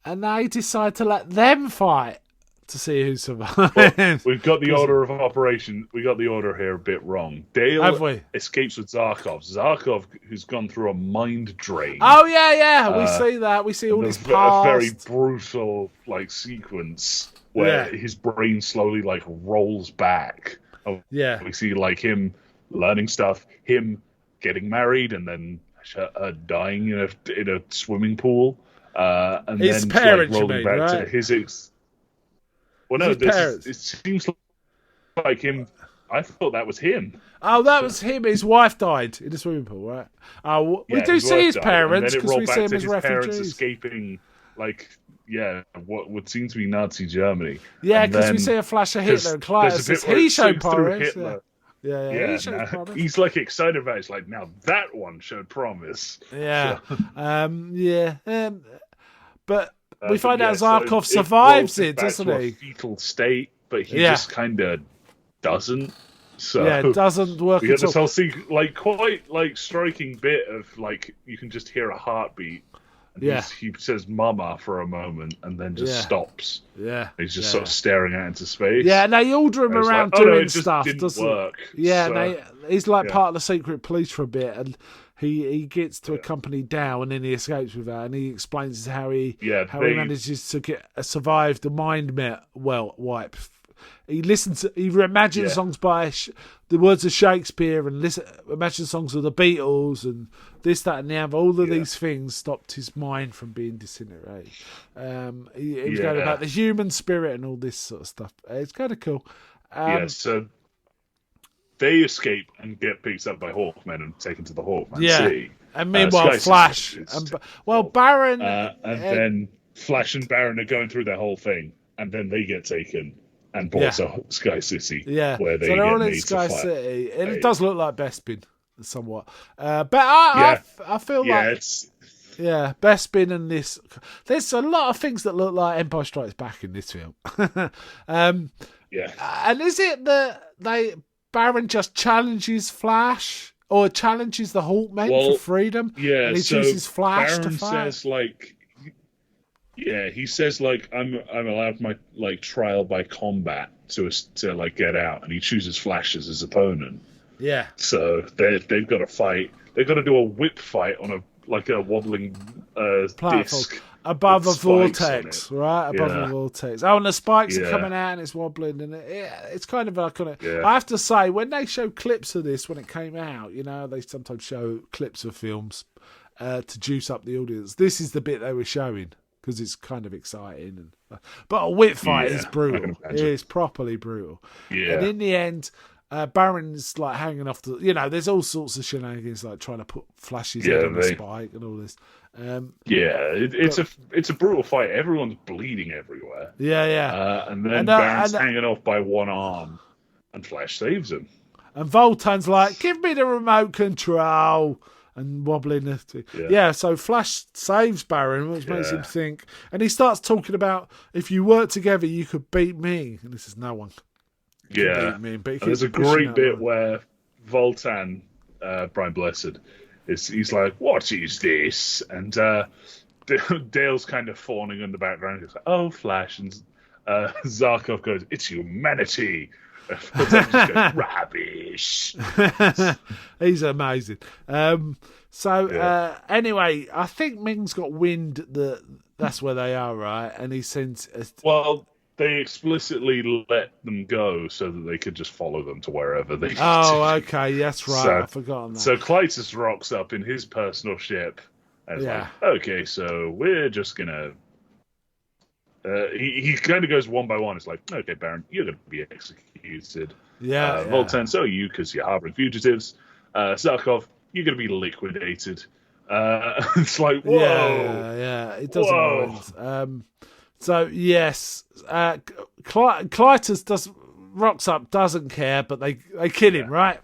and they decide to let them fight to see who survives. Well, we've got the order of operation. We got the order here a bit wrong. Dale escapes with Zarkov. Zarkov, who's gone through a mind drain. Oh yeah. We see that. We see all his past. A very brutal sequence where his brain slowly rolls back. Yeah. We see him learning stuff, him getting married, and then dying in a swimming pool, and his then parents, rolling back to his ex. Well, no, it seems like him. I thought that was him. Oh, that was him. His wife died in the swimming pool, right? We do see his parents because we see him as refugees. Parents escaping, what would seem to be Nazi Germany. Yeah, because we see a flash of Hitler and Clytus says, he showed promise. Yeah, he's like excited about it. It's like, now that one showed promise. Yeah. So. But we find out Zarkov survives it, doesn't he? A fetal state, but he just kind of doesn't. So it doesn't work at all. I'll see quite striking bit of you can just hear a heartbeat. And he says "mama" for a moment and then just stops. Yeah, he's just sort of staring out into space. Yeah, and they order him around doing stuff. Doesn't work. Yeah, so, he's part of the secret police for a bit, and he gets to accompany Dow, and then he escapes with her, and he explains how he manages to survive the mind wipe. He imagines songs by the words of Shakespeare and imagines songs of the Beatles and this, that, and the other. All of these things stopped his mind from being disintegrated. He was going about the human spirit and all this sort of stuff. It's kind of cool. So they escape and get picked up by Hawkmen and taken to the Hawkman City. And meanwhile, Flash Baron and then Flash and Baron are going through their whole thing, and then they get taken and brought to Sky City. Yeah, where they they're all in Sky City, and it does look like Bespin somewhat. But I feel like Bespin and this. There's a lot of things that look like Empire Strikes Back in this film. And is it that Baron just challenges Flash or challenges the Hawkmen for freedom? Yeah, and he chooses Flash Baron to fight. He says I'm allowed my trial by combat to get out, and he chooses Flash as his opponent. Yeah. So they've got to fight. They've got to do a whip fight on a wobbling disc above a vortex, right? Above a vortex. Oh, and the spikes are coming out and it's wobbling, and it's kind of iconic. Yeah. I have to say, when they show clips of this when it came out, they sometimes show clips of films to juice up the audience. This is the bit they were showing, because it's kind of exciting. But a whip fight is brutal. It is properly brutal. Yeah. And in the end, Baron's hanging off there's all sorts of shenanigans, trying to put Flash's head on the spike and all this. It's a brutal fight. Everyone's bleeding everywhere. And then Baron's hanging off by one arm, and Flash saves him. And Voltan's like, "Give me the remote control." And wobbling. So Flash saves Baron, which makes him think. And he starts talking about, if you work together, you could beat me. And this is no one. Beat me, but there's a great bit where Voltan, Brian Blessed, he's like, "What is this?" And Dale's kind of fawning in the background. He's like, "Oh, Flash." And Zarkov goes, "It's humanity." Just goes, "Rubbish." He's amazing. Anyway, I think Ming's got wind that that's where they are, right? And he sends. They explicitly let them go so that they could just follow them to wherever they. Okay, that's right. I forgot on that. So Clytus rocks up in his personal ship, and okay, so we're just gonna. He kind of goes one by one. It's like, okay, Baron, you're going to be executed. Voltan, so because you're harboring fugitives. Zarkov, you're going to be liquidated. It's like, whoa. Yeah, it doesn't mind. So, yes, Clytus rocks up, doesn't care, but they kill him, right?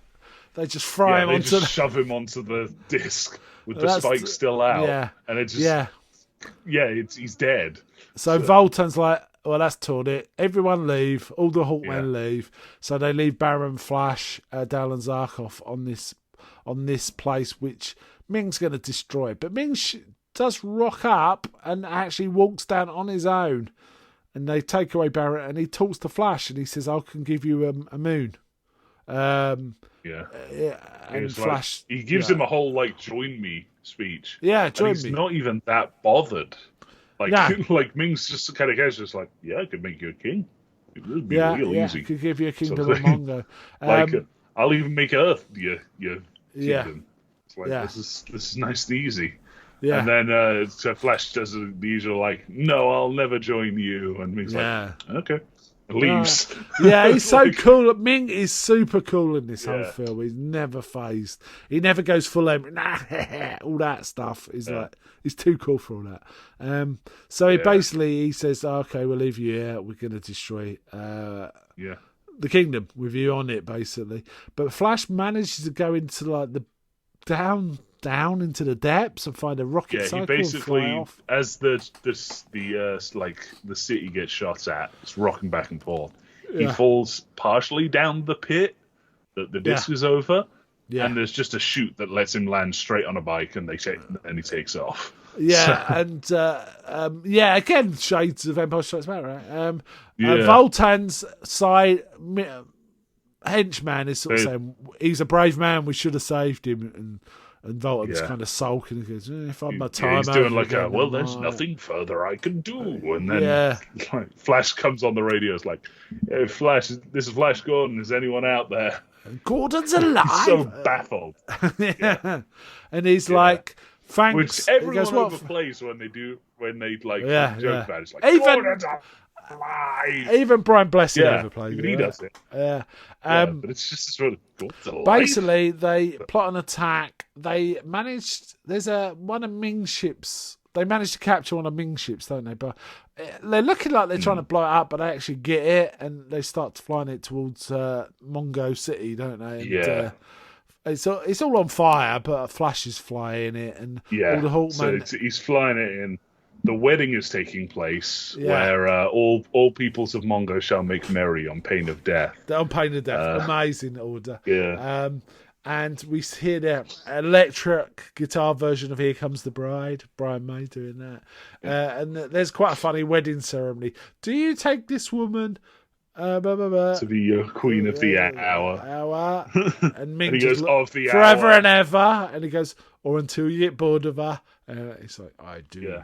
They just fry him onto shove him onto the disc with the spike still out. And it just... he's dead. So Voltan's like, well, that's torn it. Everyone leave. All the Hawkmen leave. So they leave Baron, Flash, Dale and Zarkov on this place, which Ming's going to destroy. But Ming does rock up and actually walks down on his own. And they take away Baron, and he talks to Flash, and he says, "I can give you a moon." And Flash... he gives him a whole, join me speech. Yeah, join me. He's not even that bothered. Like Ming's just kind of casual, just like, I could make you a king. It would be real easy. Could give you a kingdom of Mongo. I'll even make Earth your kingdom. It's like, this is nice and easy. Yeah. And then Flash does the usual, no, I'll never join you. And Ming's like, okay. leaves. Yeah, he's so cool. Ming is super cool in this whole film. He's never phased. He never goes full all that stuff. He's like, he's too cool for all that. So he says, okay, we'll leave you here. We're going to destroy the kingdom with you on it, basically. But Flash manages to go into like the down into the depths and find a rocket cycle. He basically, and fly off. as the city gets shot at, it's rocking back and forth. He falls partially down the pit that the disc is over, and there's just a chute that lets him land straight on a bike, and he takes off. Yeah, and again, shades of Empire Strikes Back, right? Voltan's side henchman is sort of saying he's a brave man. We should have saved him, and Voltan's kind of sulking. He goes, "If I'm my time," he's doing like there's nothing further I can do. And then Flash comes on the radio. It's like, hey, Flash, this is Flash Gordon. Is anyone out there? Gordon's alive. He's so baffled. And he's like, thanks. Which everyone overplays when they joke about it. It's like, Gordon's alive. Even Brian Blessed overplays even he does it. But it's just sort of Gordon's alive. Basically, they plot an attack. They managed. There's one of Ming's ships. They managed to capture one of Ming's ships, don't they? But they're looking like they're trying to blow it up, but they actually get it, and they start flying it towards Mongo City, don't they? And, it's all on fire, but Flash is flying it, and all the Hawkmen. So he's flying it in. The wedding is taking place, where all peoples of Mongo shall make merry on pain of death. On pain of death, amazing order. Yeah. And we hear the electric guitar version of "Here Comes the Bride," Brian May doing that. And there's quite a funny wedding ceremony. Do you take this woman to be your queen of the hour? And Ming and he goes, of the forever hour. and ever. And he goes, or until you get bored of her. He's like, I do. Yeah.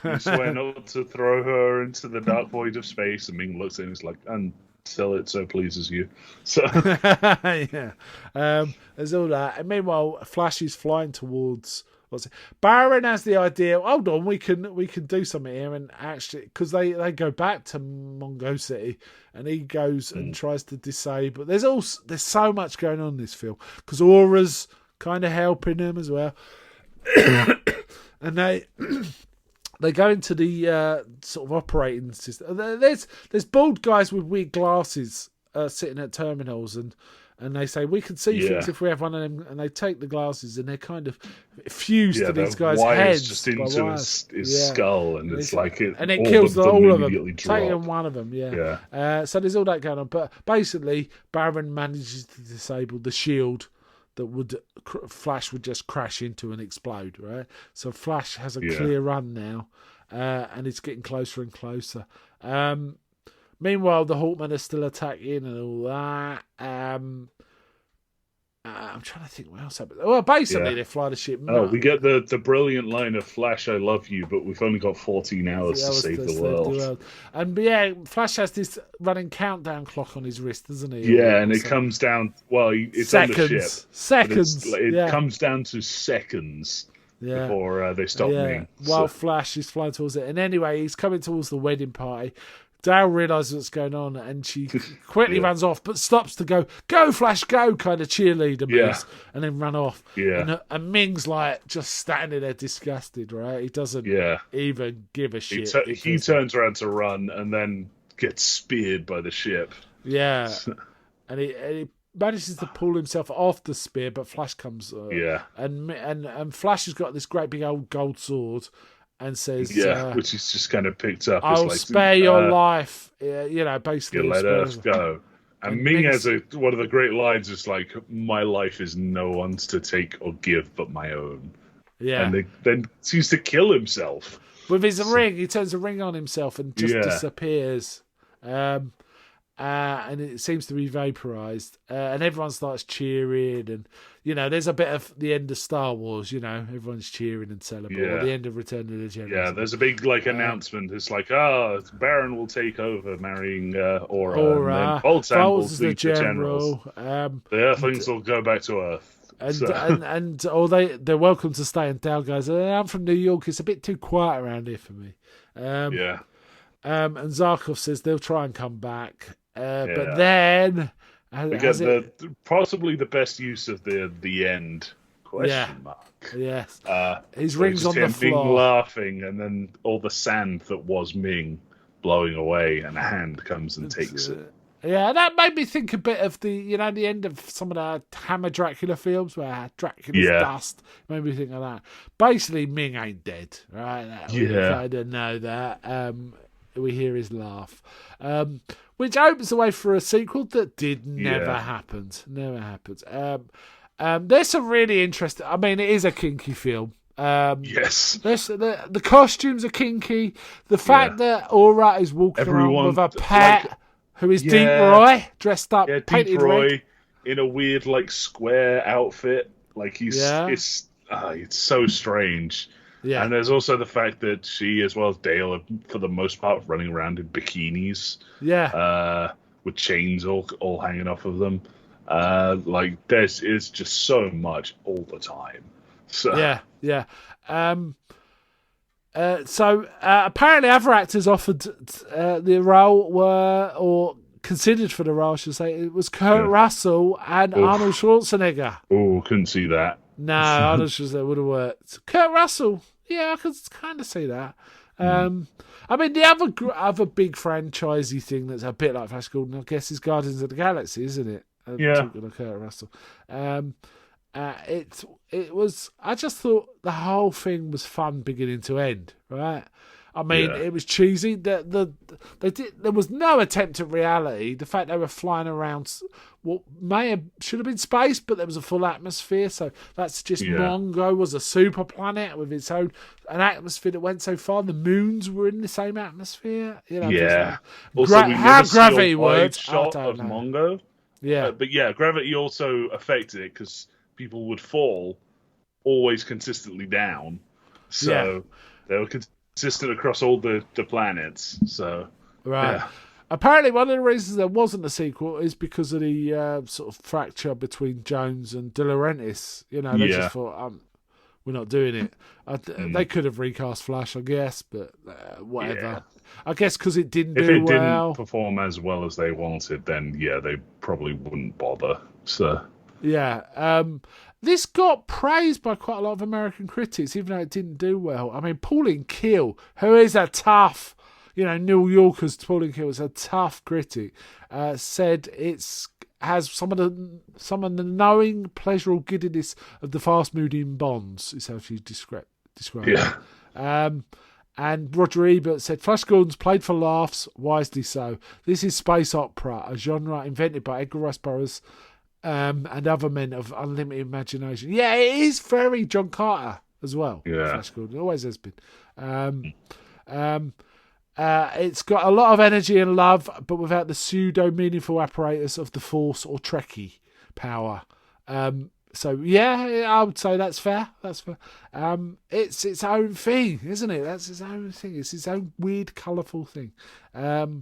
You swear not to throw her into the dark void of space. And Ming looks at him and is like, until it so pleases you. So there's all that. And meanwhile, Flash is flying towards. Baron has the idea. Hold on, we can do something here, and actually, because they go back to Mongo City, and he goes and tries to disable. There's so much going on in this film because Aura's kind of helping them as well, and they go into the sort of operating system. There's bald guys with weird glasses sitting at terminals, and they say we can see things if we have one of them. And they take the glasses, and they're kind of fused to these guys' heads, just into his skull, and it's like it kills all of them, taking taking one of them. So there's all that going on, but basically Baron manages to disable the shield that Flash would just crash into and explode, right? So Flash has a clear run now, and it's getting closer and closer. Meanwhile, the Hawkmen are still attacking and all that. I'm trying to think what else happened. Well, basically, they fly the ship. We get the brilliant line of Flash, I love you, but we've only got 14 hours to save the world. And Flash has this running countdown clock on his wrist, doesn't he? Yeah, and it comes down, it's seconds. on the ship. Seconds. It comes down to seconds before they stop Ming. While Flash is flying towards it. And anyway, he's coming towards the wedding party. Dale realises what's going on, and she quickly runs off, but stops to go Flash, go, kind of cheerleader moves, and then run off. Yeah. And Ming's like just standing there disgusted, right? He doesn't even give a shit. He turns around to run and then gets speared by the ship. Yeah. And he manages to pull himself off the spear, but Flash comes. And Flash has got this great big old gold sword. And says, which he's just kind of picked up. I'll spare your life. Basically. You let Earth go. And Ming has one of the great lines is like, my life is no one's to take or give but my own. Yeah. And then seems to kill himself. With his ring, he turns a ring on himself and just disappears. And it seems to be vaporized. And everyone starts cheering. And, there's a bit of the end of Star Wars, everyone's cheering and celebrating. Or the end of Return of the Jedi. Yeah, there's a big, announcement. It's like, Baron will take over, marrying Aura. And then Voltan will be the general. The Earthlings will go back to Earth. And they're welcome to stay. And Dale goes, I'm from New York. It's a bit too quiet around here for me. And Zarkov says they'll try and come back. But then... we get possibly the best use of the end question mark. Yes. His ring's on the floor. Ming laughing, and then all the sand that was Ming blowing away, and a hand comes and takes it. Yeah, that made me think a bit of the end of some of the Hammer Dracula films where Dracula's dust. Made me think of that. Basically, Ming ain't dead, right? We kind of know that. We hear his laugh. Which opens the way for a sequel that never happened. Never happened. There's some really interesting... I mean, it is a kinky film. Yes. The costumes are kinky. The fact that Aura is walking around with a pet who is Deep Roy, dressed up, painted Deep Roy red. In a weird, square outfit. It's so strange. Yeah. And there's also the fact that she, as well as Dale, are, for the most part, running around in bikinis. Yeah. With chains all hanging off of them. There's just so much all the time. So. Yeah. Apparently other actors offered the role or considered for the role, I should say. It was Kurt Russell and Arnold Schwarzenegger. Oh, couldn't see that. No, Arnold Schwarzenegger would have worked. Kurt Russell, I could kind of see that. I mean, the other big franchisey thing that's a bit like Flash Gordon, I guess, is Guardians of the Galaxy, isn't it? Talking of Kurt Russell. It was. I just thought the whole thing was fun beginning to end. Right. I mean, it was cheesy. There was no attempt at reality. The fact they were flying around what should have been space, but there was a full atmosphere. So that's just Mongo was a super planet with its own an atmosphere that went so far. The moons were in the same atmosphere. How gravity works. Shot of Mongo. Yeah, but gravity also affected it because people would fall always consistently down. So they were consistent across all the planets. So apparently one of the reasons there wasn't a sequel is because of the sort of fracture between Jones and De Laurentiis. They just thought we're not doing it. They could have recast Flash, I guess, but whatever. I guess because it didn't do well. If it didn't perform as well as they wanted, then they probably wouldn't bother. So this got praised by quite a lot of American critics, even though it didn't do well. I mean, Pauline Kael, who is a tough, New Yorker's Pauline Kael is a tough critic, said has some of the knowing, pleasurable giddiness of the fast-moving Bonds, is how she described it. And Roger Ebert said, Flash Gordon's played for laughs, wisely so. This is space opera, a genre invented by Edgar Rice Burroughs and other men of unlimited imagination. Yeah, it is very John Carter as well. Yeah. Flash Gordon. It always has been. It's got a lot of energy and love, but without the pseudo-meaningful apparatus of the Force or Trekkie power. So I would say that's fair. That's fair. It's its own thing, isn't it? That's its own thing. It's its own weird, colourful thing. But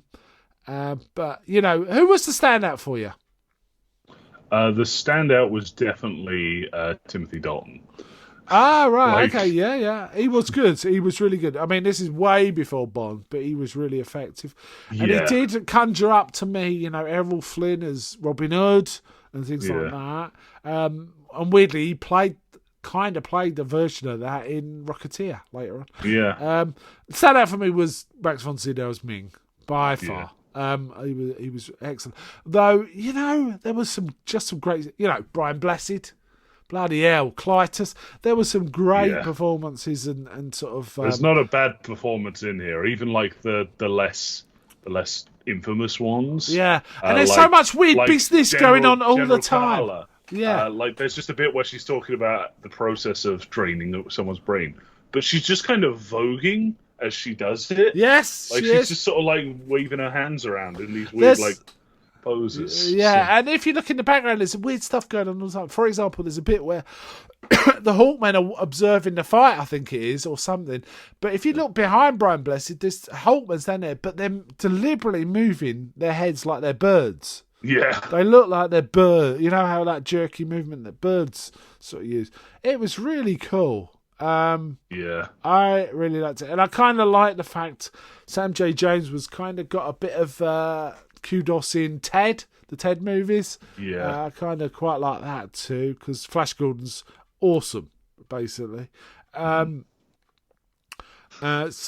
who was the standout for you? The standout was definitely Timothy Dalton. Ah, right. Okay. Yeah. He was good. He was really good. I mean, this is way before Bond, but he was really effective. And he did conjure up to me, Errol Flynn as Robin Hood and things like that. And weirdly, he kind of played the version of that in Rocketeer later on. Yeah. Standout for me was Max von Sydow's Ming, by far. He was excellent. Though, there was some great, Brian Blessed. Bloody hell, Clytus. There were some great performances and sort of... There's not a bad performance in here, even the less infamous ones. Yeah, and there's so much weird business going on all the time. Carla. Yeah. There's just a bit where she's talking about the process of draining someone's brain, but she's just kind of voguing as she does it. Yes, she's just sort of waving her hands around in these weird poses. Yeah, and if you look in the background, there's some weird stuff going on all the time. For example, there's a bit where the Hawkmen are observing the fight, I think it is, or something. But if you look behind Brian Blessed, there's Hawkmen's down there, but they're deliberately moving their heads like they're birds. Yeah. They look like they're birds. You know how that jerky movement that birds sort of use. It was really cool. Yeah. I really liked it. And I kind of like the fact Sam J. Jones was kind of got a bit of kudos in Ted, the Ted movies. Yeah. I kind of quite like that too, because Flash Gordon's awesome, basically. So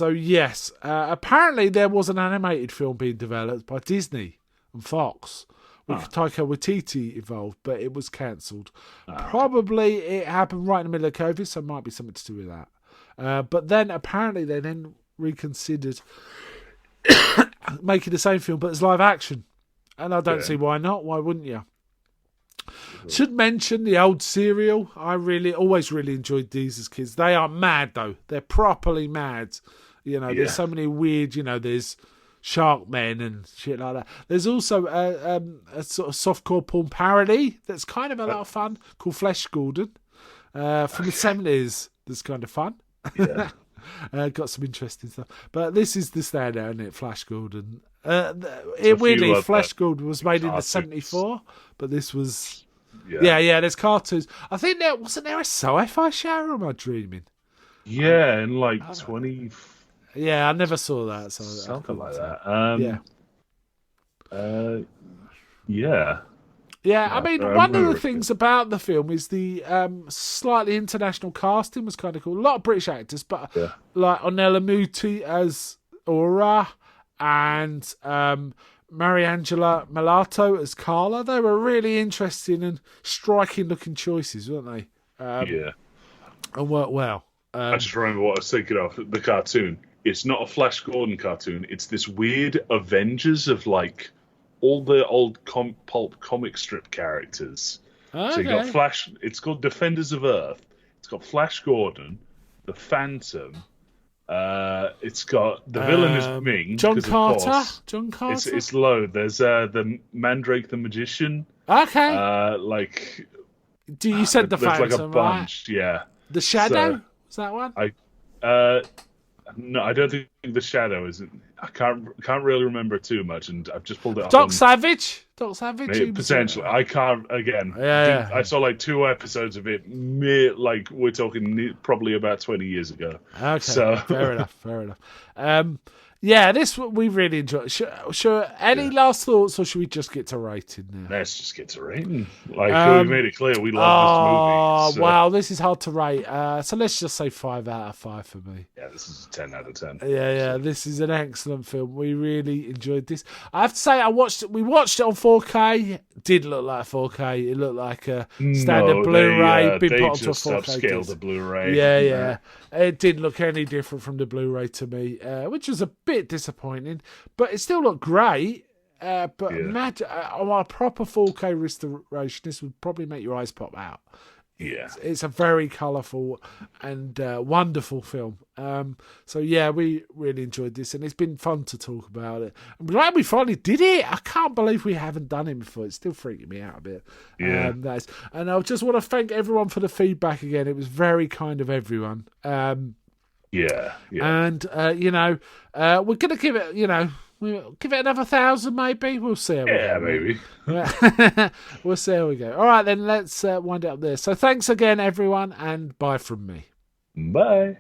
yes, apparently there was an animated film being developed by Disney and Fox with Taika Waititi involved, but it was cancelled. Probably it happened right in the middle of COVID, so it might be something to do with that. But then apparently they then reconsidered making the same film, but as live action. And I don't see why not. Why wouldn't you? Should mention the old Serial. I always really enjoyed these as kids. They are mad though. They're properly mad. There's so many weird. There's shark men and shit like that. There's also a sort of softcore porn parody that's kind of a lot of fun called Flesh Gordon from the 70s. That's kind of fun. Yeah. Got some interesting stuff. But this is the standout, isn't it? Flash Gordon. Weirdly, Flash Gordon was made in the 74, but this was... Yeah, there's cartoons. I think wasn't there a sci-fi show, or am I dreaming? Yeah, in like 20... Yeah, I never saw that. So something like that. Yeah, I mean, one of the things about the film is the slightly international casting was kind of cool. A lot of British actors, but like Ornella Muti as Aura and Mariangela Malato as Carla. They were really interesting and striking-looking choices, weren't they? And worked well. I just remember what I was thinking of, the cartoon. It's not a Flash Gordon cartoon. It's this weird Avengers of, like, all the old pulp comic strip characters. Okay. So you got Flash. It's called Defenders of Earth. It's got Flash Gordon, the Phantom. It's got the villain is Ming. John Carter. John Carter. It's low. There's the Mandrake the Magician. Okay. You said the Phantom, like a bunch, right? Yeah. The Shadow. Is that one? No, I don't think the Shadow is. I can't really remember too much, and I've just pulled it up. Doc Savage. Potentially. I can't again. Yeah. I saw like 2 episodes of it. Like we're talking probably about 20 years ago. Okay. So fair enough. This we really enjoyed. Sure. Any last thoughts, or should we just get to rating now? Let's just get to rating. Like we made it clear, we love this movie. So. Wow, this is hard to rate. So let's just say 5 out of 5 for me. Yeah, this is a 10 out of 10. Yeah. This is an excellent film. We really enjoyed this. I have to say, we watched it on 4K. It did look like 4K. It looked like a standard Blu-ray. They put onto a just 4K upscaled the Blu-ray. Yeah. It didn't look any different from the Blu-ray to me, which was a bit disappointing, but it still looked great. Imagine on a proper 4K restoration, this would probably make your eyes pop out. Yeah, it's a very colourful and wonderful film. We really enjoyed this, and it's been fun to talk about it. I'm glad we finally did it. I can't believe we haven't done it before. It's still freaking me out a bit. Yeah. And I just want to thank everyone for the feedback again. It was very kind of everyone. And we're gonna give it. We'll give it another 1,000, maybe. We'll see how we go. Maybe. We'll see how we go. All right, then let's wind it up there. So thanks again, everyone, and bye from me. Bye.